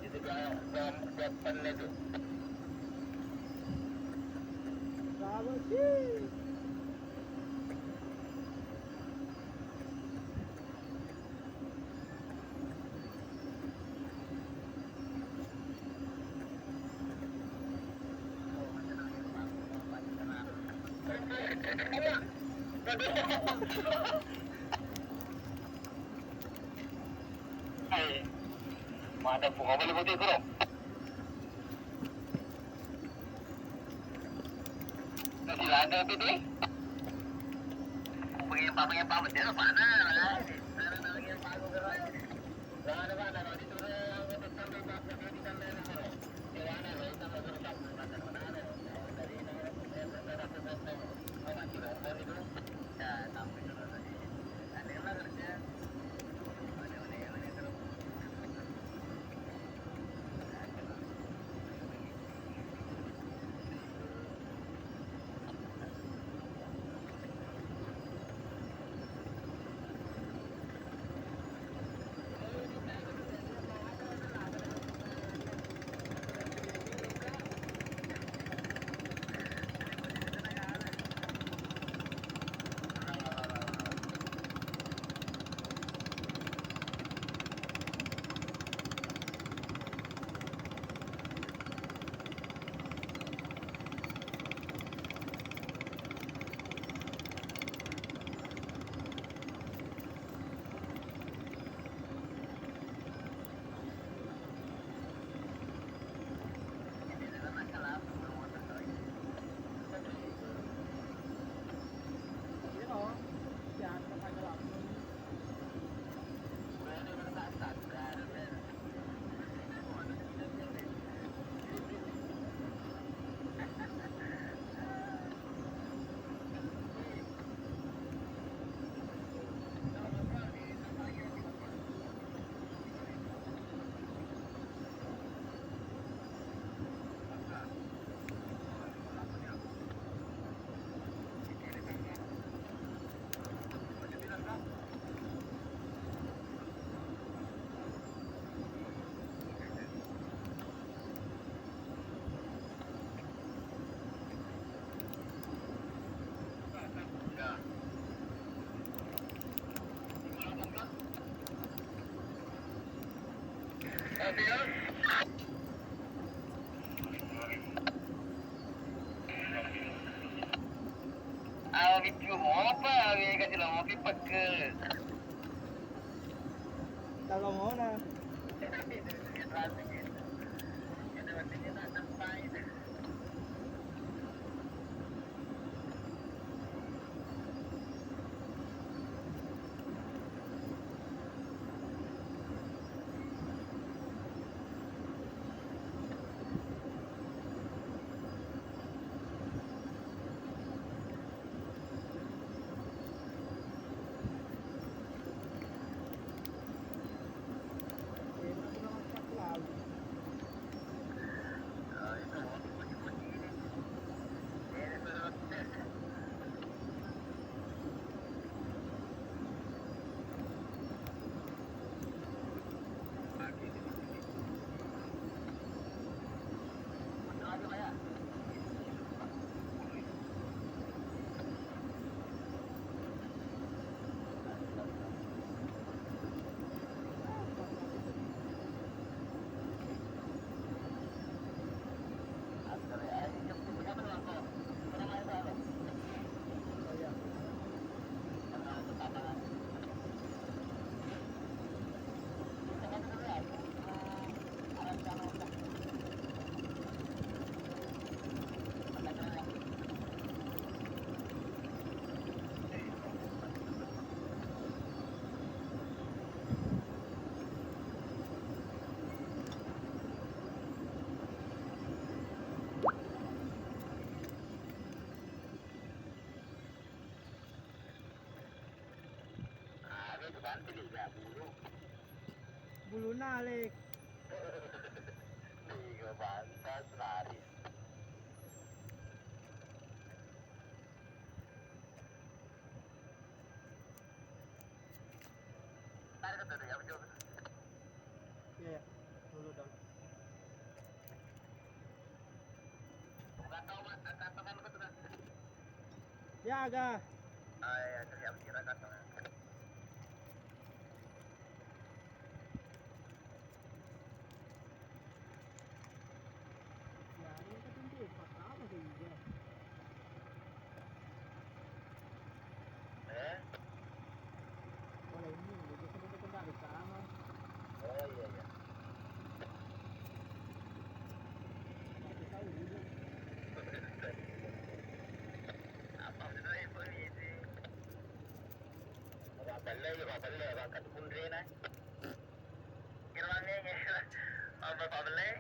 Itu jam depan itu. Sama sih. Mana bunga boleh putih bro? Masih ada gitu nih? Pengen apa betul mana? Video mau apa? Kasih lo mau pipa ke? Kalau mau na. Bulu nalik. Tiga bantas lari. Tarik ke tuh ya, betul. Iya, dulu dong. Yaga. Ay, kasi ang tira ka to. Yarin ka hindi. Patama sa iyo. Eh? Wala yun. Hindi ko na kandari ka. Oh, iya, iya. Bakit tayo? Apa itu ibu ini? Apa kat pundre na? Kirane apa balle?